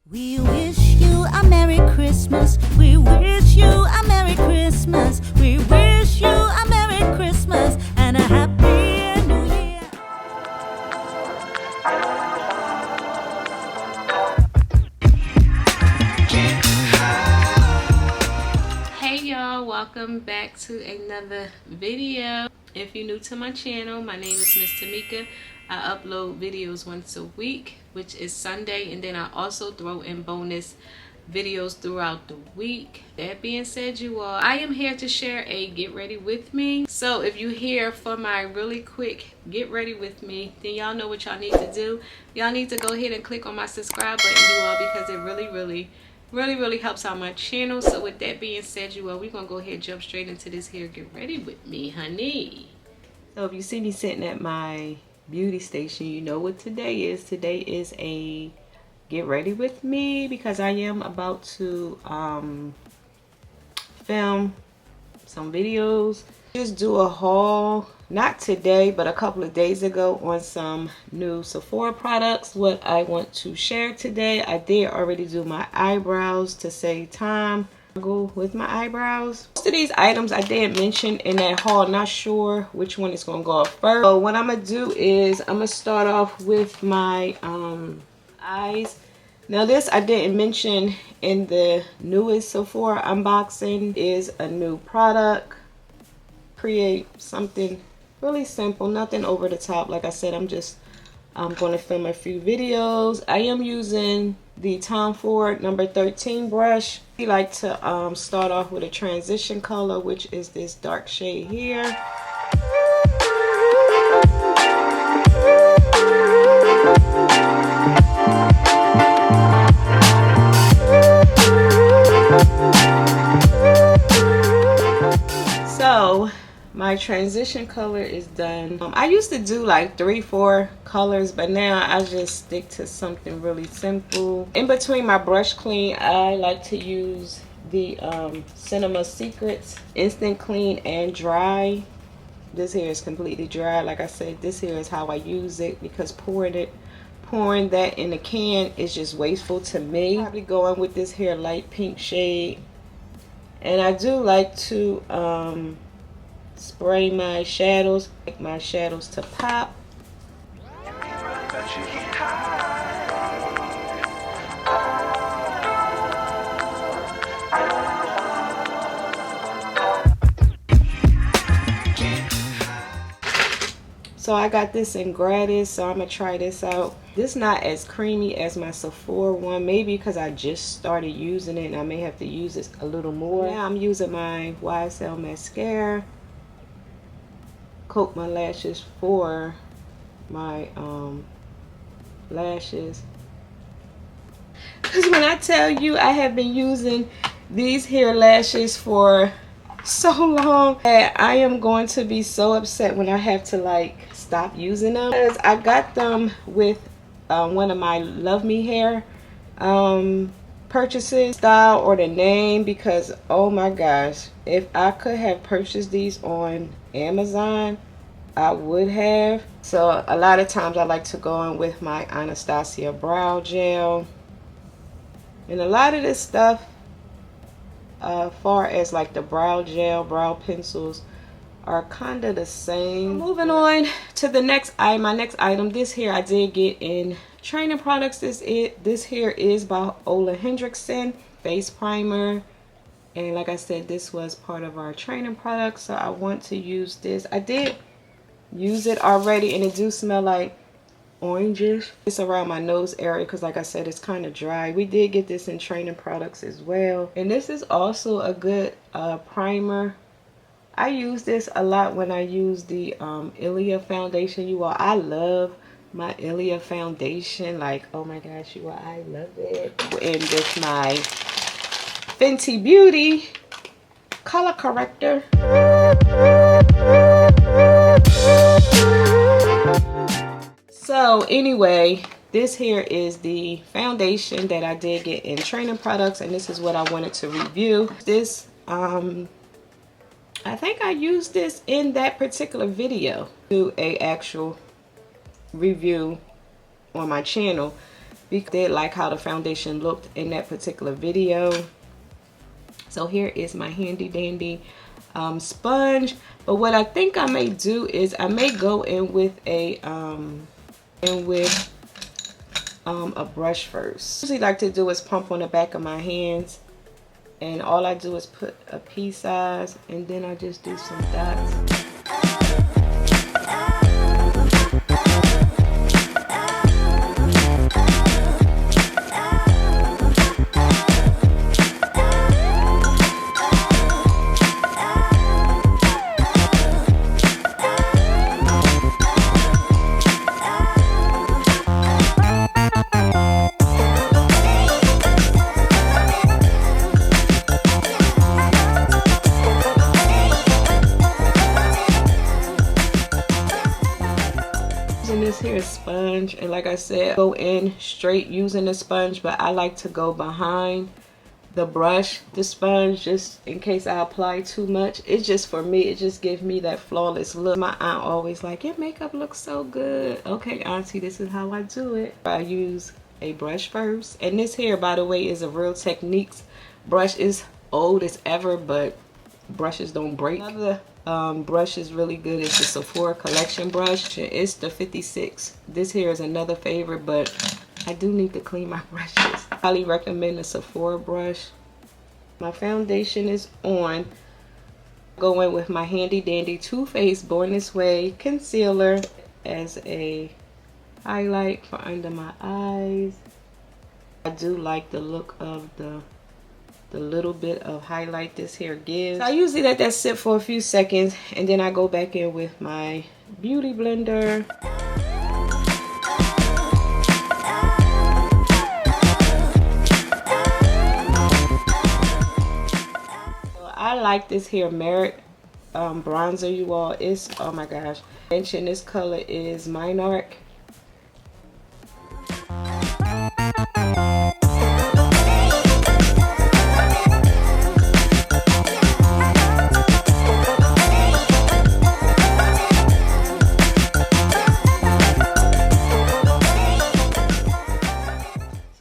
We wish you a Merry Christmas. We wish you a Merry Christmas. We wish you a Merry Christmas and a Happy New Year. Hey y'all, welcome back to another video. If you're new to my channel, my name is Miss Tamika. I upload videos once a week, which is Sunday, and then I also throw in bonus videos throughout the week. That being said, you all, I am here to share a get ready with me. So if you're here for my really quick get ready with me, then y'all know what y'all need to do. Y'all need to go ahead and click on my subscribe button, you all, because it really helps out my channel. So with that being said, you all, we're gonna go ahead and jump straight into this here get ready with me, honey. So if you see me sitting at my beauty station, you know what today is. Today is a get ready with me because I am about to film some videos, just do a haul, not today but a couple of days ago, on some new Sephora products. What I want to share today, I did already do my eyebrows to save time. Go with my eyebrows. Most of these items I did mention in that haul, not sure which one is going to go up first. So what I'm going to do is I'm going to start off with my eyes. Now this I didn't mention in the newest Sephora unboxing, is a new product. Create something really simple, nothing over the top. Like I said, I'm going to film a few videos. I am using the Tom Ford number 13 brush. I like to start off with a transition color, which is this dark shade here. So my transition color is done. I used to do like 3-4 colors, but now I just stick to something really simple. In between my brush clean, I like to use the Cinema Secrets Instant Clean and Dry. This here is completely dry. Like I said, this here is how I use it, because pouring that in the can is just wasteful to me. Probably going with this here light pink shade. And I do like to spray my shadows, like my shadows to pop. So I got this in gratis, so I'm gonna try this out. This not as creamy as my Sephora one, maybe because I just started using it and I may have to use it a little more. Now I'm using my YSL mascara. Coat my lashes for my lashes. Because when I tell you I have been using these here lashes for so long that I am going to be so upset when I have to like stop using them, because I got them with one of my Love Me Hair purchases, style or the name, because oh my gosh, if I could have purchased these on Amazon, I would have. So a lot of times I like to go in with my Anastasia brow gel, and a lot of this stuff far as like the brow gel, brow pencils, are kind of the same. Moving on to the next item. My next item, this here I did get in training products. This here is by Ole Hendrickson face primer, and like I said, this was part of our training products, so I want to use this. I did use it already, and it do smell like oranges. It's around my nose area because like I said, it's kind of dry. We did get this in training products as well, and this is also a good primer. I use this a lot when I use the Ilia foundation. You all, I love my Ilia foundation. Like, oh my gosh, you all, I love it. And with my Fenty Beauty color corrector. So anyway, this here is the foundation that I did get in training products, and this is what I wanted to review. This I think I used this in that particular video, do a actual review on my channel. because I did like how the foundation looked in that particular video. So here is my handy dandy sponge. But what I think I may do is I may go in with a brush first. Usually like to do is pump on the back of my hands, and all I do is put a pea size, and then I just do some dots. This here sponge, and like I said, go in straight using the sponge, but I like to go behind the brush, the sponge, just in case I apply too much. It's just, for me, it just gives me that flawless look. My aunt always like, your makeup looks so good. Okay, auntie, this is how I do it. I use a brush first, and this here, by the way, is a Real Techniques brush. Is old as ever, but brushes don't break. Another brush is really good. It's the Sephora collection brush. It's the 56. This here is another favorite, but I do need to clean my brushes. I highly recommend the Sephora brush. My foundation is on. Go in with my handy dandy Too Faced Born This Way concealer as a highlight for under my eyes. I do like the look of the little bit of highlight this here gives. So I usually let that sit for a few seconds, and then I go back in with my beauty blender. So I like this here Merit bronzer, you all. It's, oh my gosh, mention this color is Minarch.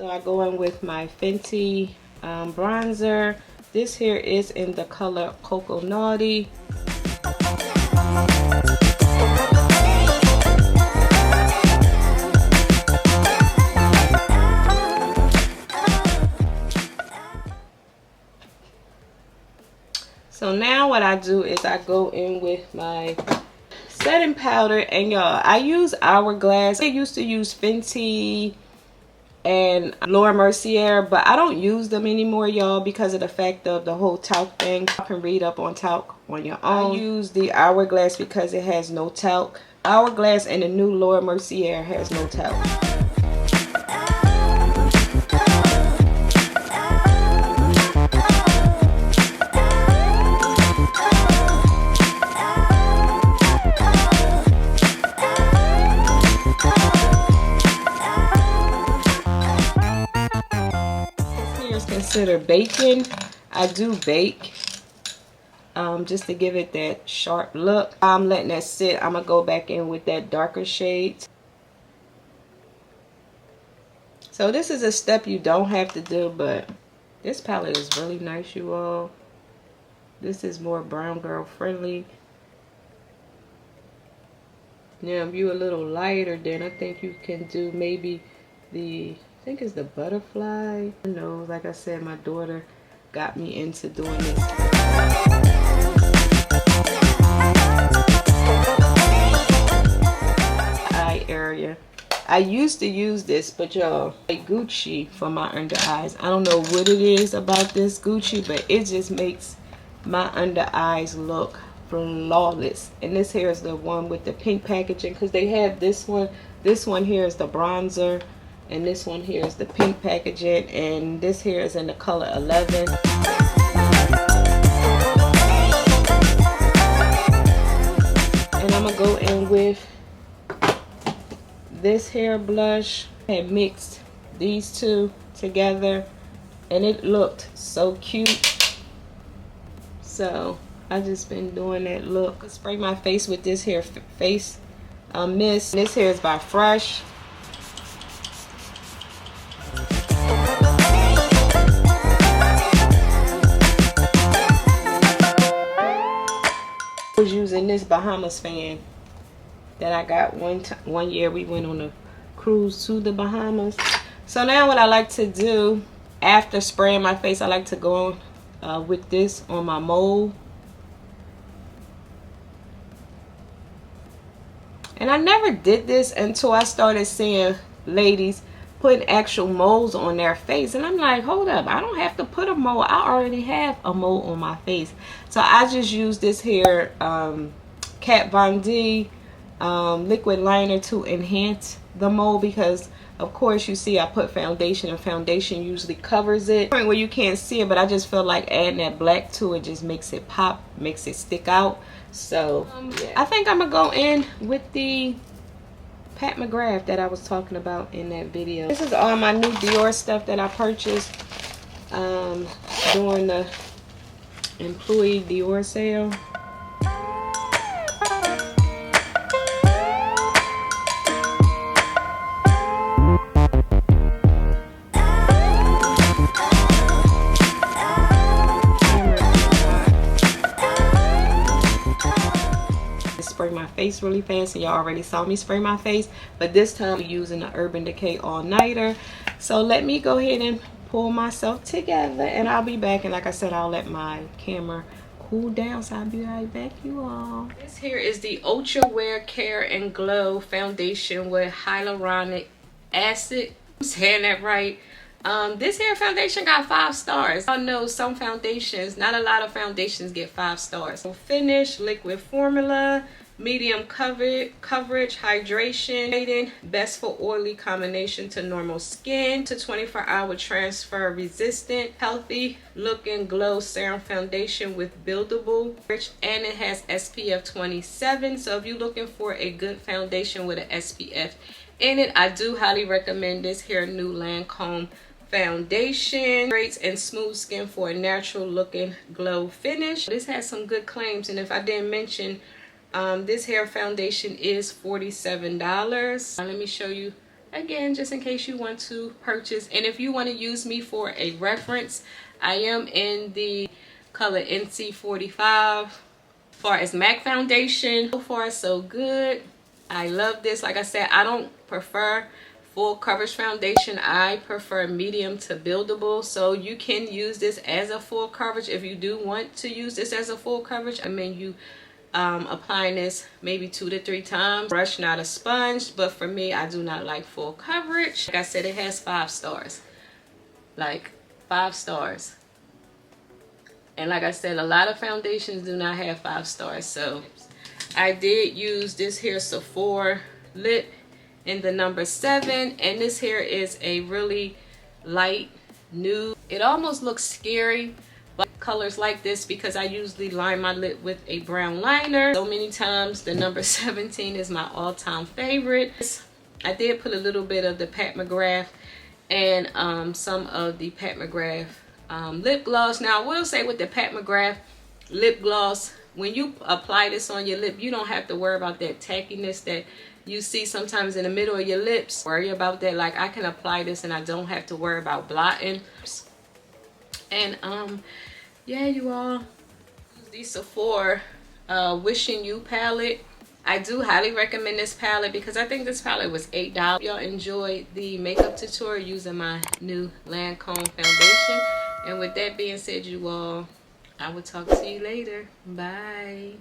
I go in with my Fenty bronzer. This here is in the color Cocoa Naughty. So now what I do is I go in with my setting powder, and y'all, I use Hourglass. I used to use Fenty and Laura Mercier, but I don't use them anymore, y'all, because of the fact of the whole talc thing. You can read up on talc on your own. I use the Hourglass because it has no talc. Hourglass and the new Laura Mercier has no talc. Consider baking. I do bake just to give it that sharp look. I'm letting that sit. I'm gonna go back in with that darker shade. So this is a step you don't have to do, but this palette is really nice, you all. This is more brown girl friendly. Now if you're a little lighter, then I think you can do maybe the, I think it's the butterfly. I know, like I said, my daughter got me into doing this. Eye area. I used to use this, but y'all, like Gucci for my under eyes. I don't know what it is about this Gucci, but it just makes my under eyes look flawless. And this here is the one with the pink packaging, because they have this one. This one here is the bronzer. And this one here is the pink packaging, and this here is in the color 11. And I'm gonna go in with this hair blush and mixed these two together, and it looked so cute. So I just been doing that look. I spray my face with this hair face mist. This hair is by Fresh. using this Bahamas fan that I got one year we went on a cruise to the Bahamas. So now what I like to do after spraying my face, I like to go with this on my mole. And I never did this until I started seeing ladies putting actual moles on their face. And I'm like, hold up, I don't have to put a mole. I already have a mole on my face. So I just use this here Kat Von D liquid liner to enhance the mole, because of course you see I put foundation, and foundation usually covers it where you can't see it, but I just feel like adding that black to it just makes it pop, makes it stick out. So yeah. I think I'm gonna go in with the Pat McGrath that I was talking about in that video. This is all my new Dior stuff that I purchased during the employee Dior sale. Spray my face really fast, and y'all already saw me spray my face, but this time I'm using the Urban Decay all-nighter. So let me go ahead and pull myself together, and I'll be back. And like I said, I'll let my camera cool down, so I'll be right back, you all. This here is the Ultra Wear Care and Glow foundation with hyaluronic acid. I'm saying that right. This hair foundation got 5 stars. I know some foundations, not a lot of foundations get 5 stars. So finish, liquid formula, medium coverage, hydration, best for oily combination to normal skin, to 24-hour transfer resistant, healthy looking glow serum foundation with buildable, rich, and it has SPF 27. So if you're looking for a good foundation with an SPF in it, I do highly recommend this here new Lancome foundation. Straight and smooth skin for a natural looking glow finish. This has some good claims, and if I didn't mention, this hair foundation is $47. Now let me show you again, just in case you want to purchase, and if you want to use me for a reference, I am in the color NC45. As far as MAC foundation, so far so good. I love this. Like I said, I don't prefer full coverage foundation. I prefer medium to buildable. So you can use this as a full coverage if you do want to use this as a full coverage. I mean, you applying this maybe 2 to 3 times. Brush, not a sponge, but for me, I do not like full coverage. Like I said, it has 5 stars. Like 5 stars. And like I said, a lot of foundations do not have 5 stars. So I did use this here Sephora lip in the number 7, and this here is a really light nude. It almost looks scary, but colors like this, because I usually line my lip with a brown liner so many times. The number 17 is my all-time favorite. I did put a little bit of the Pat McGrath and some of the Pat McGrath lip gloss. Now I will say with the Pat McGrath lip gloss, when you apply this on your lip, you don't have to worry about that tackiness that you see sometimes in the middle of your lips. Worry about that. Like, I can apply this and I don't have to worry about blotting. And yeah, you all, the Sephora Wishing You palette. I do highly recommend this palette because I think this palette was $8. Y'all enjoyed the makeup tutorial using my new Lancome foundation. And with that being said, you all, I will talk to you later. Bye.